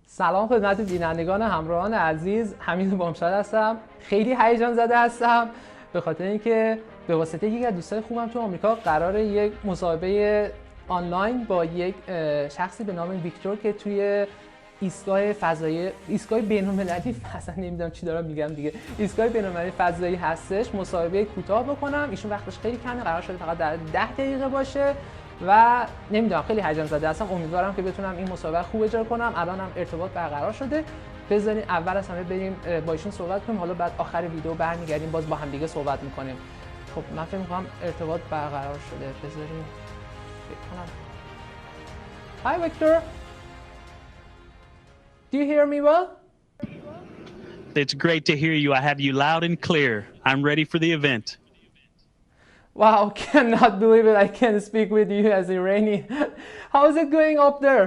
سلام خدمت بینندگان همراهان عزیز، حمید بامشاد هستم. خیلی هیجان زده هستم به خاطر اینکه به واسطه یکی از دوستای خوبم تو آمریکا قراره یک مصاحبه آنلاین با یک شخصی به نام ویکتور که توی ایستگاه فضایی، ایستگاه بین‌المللی، اصلا نمیدونم چی دارم میگم دیگه، ایستگاه بین‌المللی فضایی هستش، مصاحبه کوتاه بکنم. ایشون وقتش خیلی کمه، قرار شده فقط در 10 دقیقه باشه و نمیدونم، خیلی هیجان زده هستم. امیدوارم که بتونم این مسابقه خوب اجرا کنم. الانم ارتباط برقرار شده. بذارین اول از همه بریم با ایشون صحبت کنیم، حالا بعد آخر ویدیو برمیگردیم باز با هم دیگه صحبت میکنیم. خب من فکر می‌کنم ارتباط برقرار شده. بذارین فکر کنم. Hi Victor. Do you hear me well? It's great to hear you. I have you loud and clear. I'm ready for the event. Wow, cannot believe it. I can't speak with you as Irani. How is it going up there?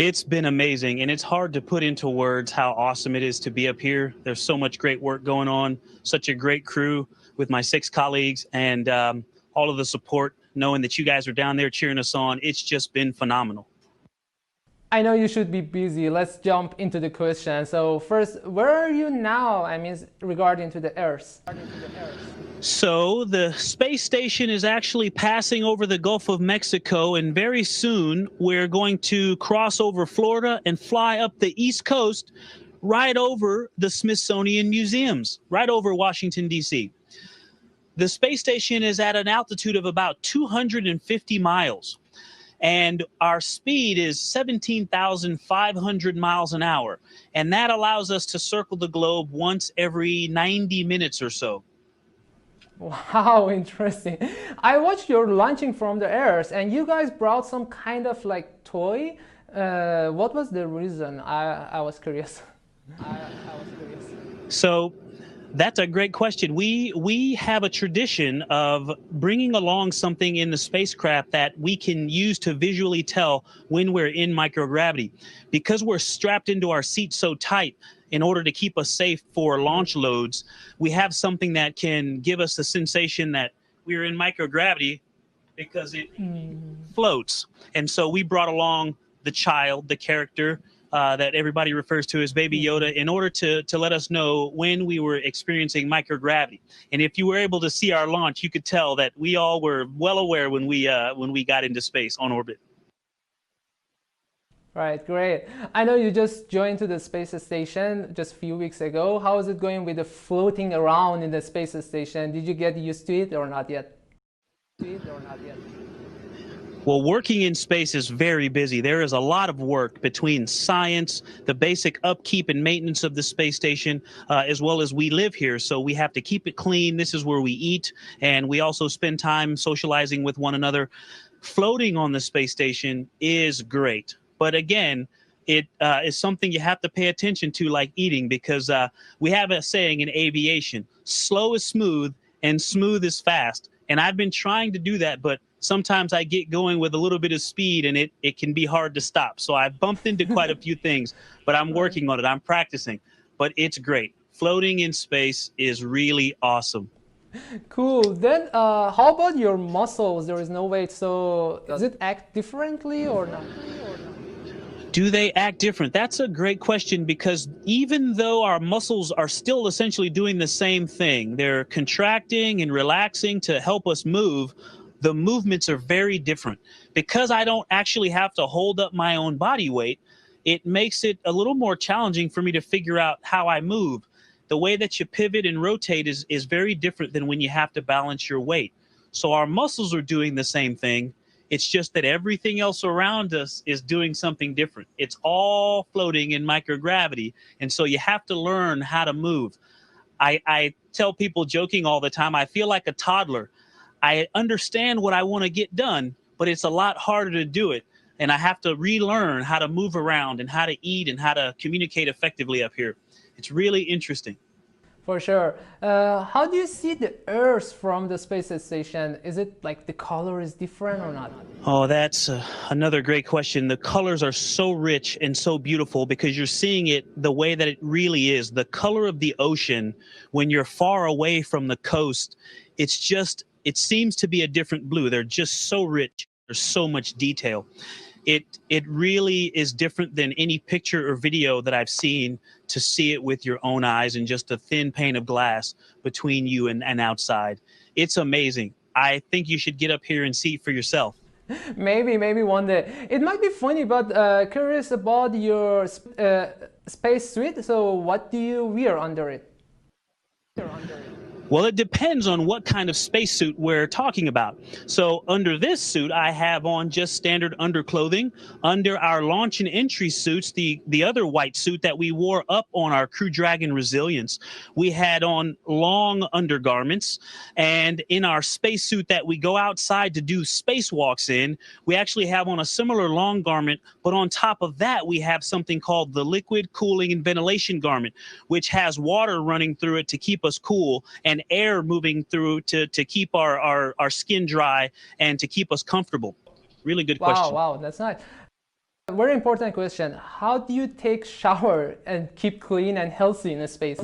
It's been amazing, and it's hard to put into words how awesome it is to be up here. There's so much great work going on, such a great crew with my 6 colleagues, and all of the support, knowing that you guys are down there cheering us on. It's just been phenomenal. I know you should be busy. Let's jump into the question. So first, where are you now? I mean, regarding to the Earth. So the space station is actually passing over the Gulf of Mexico, and very soon we're going to cross over Florida and fly up the East Coast right over the Smithsonian museums, right over Washington, D.C. The space station is at an altitude of about 250 miles. And our speed is 17,500 miles an hour. And that allows us to circle the globe once every 90 minutes or so. Wow, interesting. I watched your launching from the Earth and you guys brought some kind of like toy. What was the reason? I was curious. So that's a great question. We have a tradition of bringing along something in the spacecraft that we can use to visually tell when we're in microgravity. Because we're strapped into our seat so tight in order to keep us safe for launch loads, we have something that can give us the sensation that we're in microgravity because it floats. And so we brought along the child, the character, that everybody refers to as Baby Yoda, in order to let us know when we were experiencing microgravity. And if you were able to see our launch, you could tell that we all were well aware when we got into space on orbit. Right, great. I know you just joined to the space station just a few weeks ago. How is it going with the floating around in the space station? Did you get used to it or not yet? Well, working in space is very busy. There is a lot of work between science, the basic upkeep and maintenance of the space station, as well as we live here, so we have to keep it clean. This is where we eat, and we also spend time socializing with one another. Floating on the space station is great, but again, it is something you have to pay attention to, like eating, because we have a saying in aviation: slow is smooth and smooth is fast. And I've been trying to do that, but sometimes I get going with a little bit of speed and it can be hard to stop. So I've bumped into quite a few things, but I'm working on it. I'm practicing, but it's great. Floating in space is really awesome. Cool. Then how about your muscles? There is no weight, so does it act differently or not? Do they act different? That's a great question, because even though our muscles are still essentially doing the same thing, they're contracting and relaxing to help us move, the movements are very different. Because I don't actually have to hold up my own body weight, it makes it a little more challenging for me to figure out how I move. The way that you pivot and rotate is very different than when you have to balance your weight. So our muscles are doing the same thing. It's just that everything else around us is doing something different. It's all floating in microgravity, and so you have to learn how to move. I tell people joking all the time, I feel like a toddler. I understand what I want to get done, but it's a lot harder to do it. And I have to relearn how to move around and how to eat and how to communicate effectively up here. It's really interesting. For sure. How do you see the Earth from the space station? Is it like the color is different or not? Oh, that's another great question. The colors are so rich and so beautiful because you're seeing it the way that it really is. The color of the ocean, when you're far away from the coast, it seems to be a different blue. They're just so rich. There's so much detail. it really is different than any picture or video that I've seen to see it with your own eyes and just a thin pane of glass between you and outside. It's amazing. I think you should get up here and see it for yourself. Maybe one day. It might be funny, but curious about your space suit. So what do you wear under it? Well, it depends on what kind of spacesuit we're talking about. So under this suit, I have on just standard underclothing. Under our launch and entry suits, the other white suit that we wore up on our Crew Dragon Resilience, we had on long undergarments. And in our spacesuit that we go outside to do spacewalks in, we actually have on a similar long garment, but on top of that, we have something called the liquid cooling and ventilation garment, which has water running through it to keep us cool and air moving through to keep our skin dry and to keep us comfortable. Really good question. Wow, that's nice. Very important question. How do you take shower and keep clean and healthy in a space?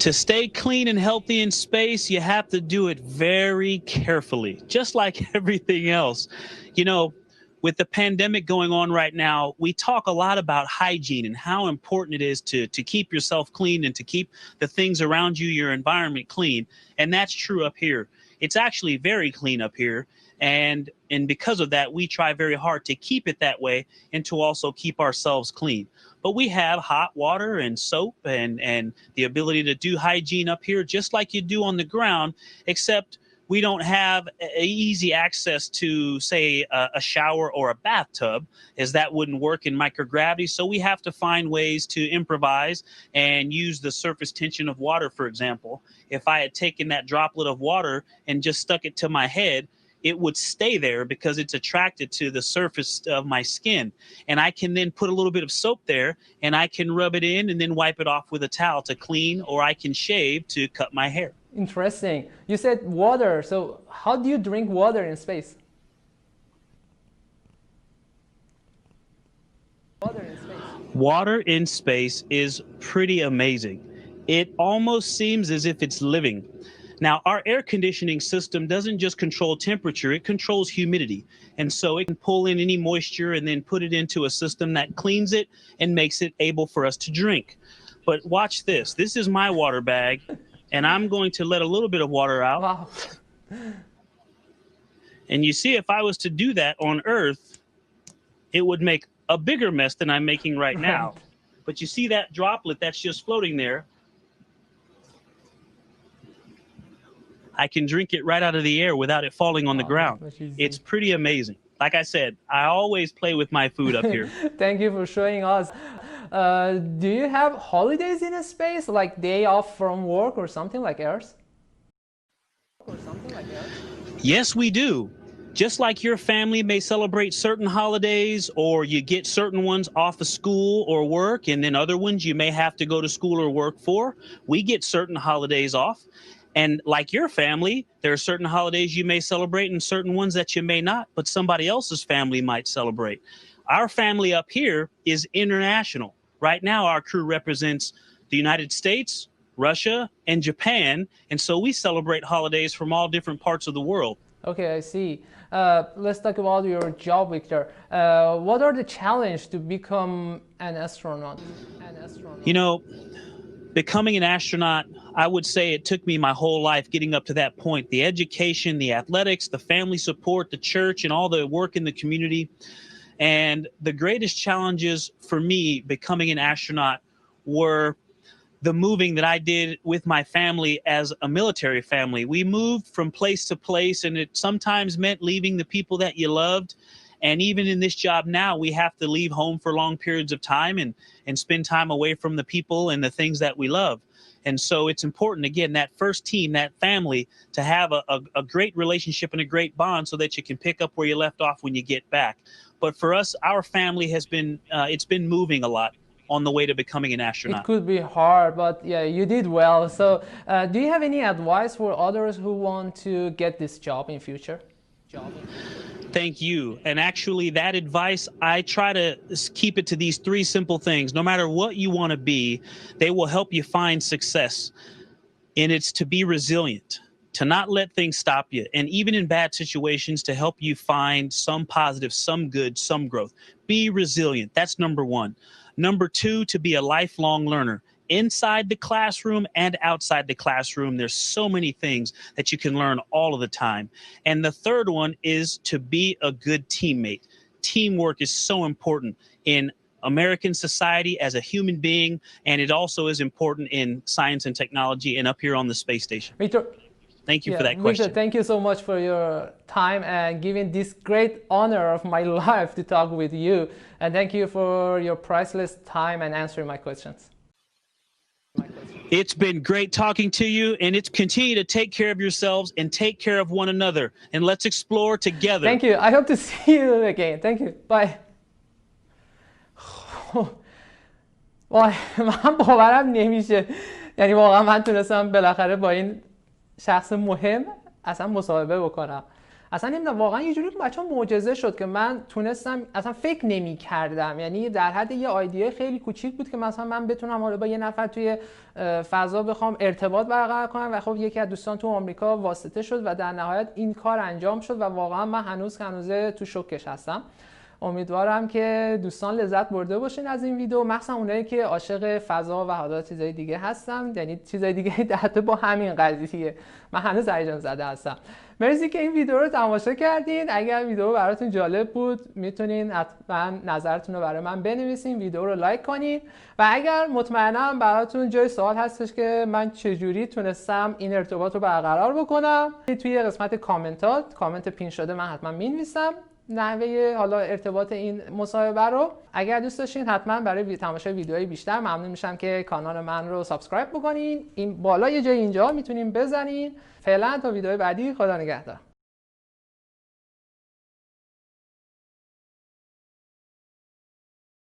To stay clean and healthy in space, you have to do it very carefully, just like everything else. You know, with the pandemic going on right now, we talk a lot about hygiene and how important it is to keep yourself clean and to keep the things around you, your environment clean. And that's true up here. It's actually very clean up here. And because of that, we try very hard to keep it that way and to also keep ourselves clean. But we have hot water and soap and the ability to do hygiene up here just like you do on the ground, except we don't have easy access to, say, a shower or a bathtub, as that wouldn't work in microgravity. So we have to find ways to improvise and use the surface tension of water, for example. If I had taken that droplet of water and just stuck it to my head, it would stay there because it's attracted to the surface of my skin. And I can then put a little bit of soap there and I can rub it in and then wipe it off with a towel to clean, or I can shave to cut my hair. Interesting. You said water. So how do you drink water in space? Water in space is pretty amazing. It almost seems as if it's living. Now, our air conditioning system doesn't just control temperature, it controls humidity. And so it can pull in any moisture and then put it into a system that cleans it and makes it able for us to drink. But watch this. This is my water bag. And I'm going to let a little bit of water out. Wow. And you see, if I was to do that on Earth, it would make a bigger mess than I'm making right now. But you see that droplet that's just floating there? I can drink it right out of the air without it falling on the ground. It's pretty amazing. Like I said, I always play with my food up here. Thank you for showing us. Do you have holidays in a space, like day off from work or something like ours? Yes, we do. Just like your family may celebrate certain holidays, or you get certain ones off of school or work, and then other ones you may have to go to school or work for, we get certain holidays off. And like your family, there are certain holidays you may celebrate and certain ones that you may not, but somebody else's family might celebrate. Our family up here is international. Right now, our crew represents the United States, Russia, and Japan. And so we celebrate holidays from all different parts of the world. Okay, I see. Let's talk about your job, Victor. What are the challenges to become an astronaut? You know, becoming an astronaut, I would say it took me my whole life getting up to that point. The education, the athletics, the family support, the church, and all the work in the community. And the greatest challenges for me becoming an astronaut were the moving that I did with my family as a military family. We moved from place to place, and it sometimes meant leaving the people that you loved. And even in this job now, we have to leave home for long periods of time and spend time away from the people and the things that we love. And so it's important, again, that first team, that family, to have a great relationship and a great bond so that you can pick up where you left off when you get back. But for us, our family has been, it's been moving a lot on the way to becoming an astronaut. It could be hard, but yeah, you did well. So do you have any advice for others who want to get this job in future? Thank you. And actually, that advice, I try to keep it to these three simple things. No matter what you want to be, they will help you find success. And it's to be resilient, to not let things stop you, and even in bad situations, to help you find some positive, some good, some growth. Be resilient. That's number one. Number two, to be a lifelong learner. Inside the classroom and outside the classroom, there's so many things that you can learn all of the time. And the third one is to be a good teammate. Teamwork is so important in American society as a human being, and it also is important in science and technology and up here on the space station. Victor, thank you for that question. Victor, thank you so much for your time and giving this great honor of my life to talk with you. And thank you for your priceless time and answering my questions. It's been great talking to you, and it's continue to take care of yourselves and take care of one another, and let's explore together. Thank you. I hope to see you again. Thank you. Bye. وای من باورم نمیشه، یعنی واقعا من تونستم بالاخره با این شخص مهم اصلا مصاحبه بکنم. اصلا نمیدونم، واقعا یه جوری بچه‌ها معجزه شد که من تونستم، اصلا فکر نمی‌کردم، یعنی در حد یه ایده خیلی کوچیک بود که مثلا من بتونم حالا با یه نفر توی فضا بخوام ارتباط برقرار کنم و خب یکی از دوستان تو آمریکا واسطه شد و در نهایت این کار انجام شد و واقعا من هنوز تو شوکش هستم. امیدوارم که دوستان لذت برده باشین از این ویدیو، مخصوصا اونایی که عاشق فضا و حالا چیزای دیگه هستن، یعنی چیزای دیگه در با همین قضیه. من هنوز هیجان زده هستم. مرسی که این ویدیو رو تماشا کردین. اگر ویدیو براتون جالب بود میتونین حتما نظرتون رو برای من بنویسین، ویدیو رو لایک کنین و اگر مطمئنم براتون جای سوال هستش که من چجوری تونستم این ارتباط رو برقرار بکنم، توی قسمت کامنت پین شده من حتما مینویسم نحوه حالا ارتباط این مصاحبه رو. اگر دوست داشتین حتما برای تماشای ویدیوهای بیشتر ممنون میشم که کانال من رو سابسکرایب بکنین. این بالا یه جای اینجا میتونین بزنین. فعلا تا ویدیوهای بعدی، خدا نگهدار.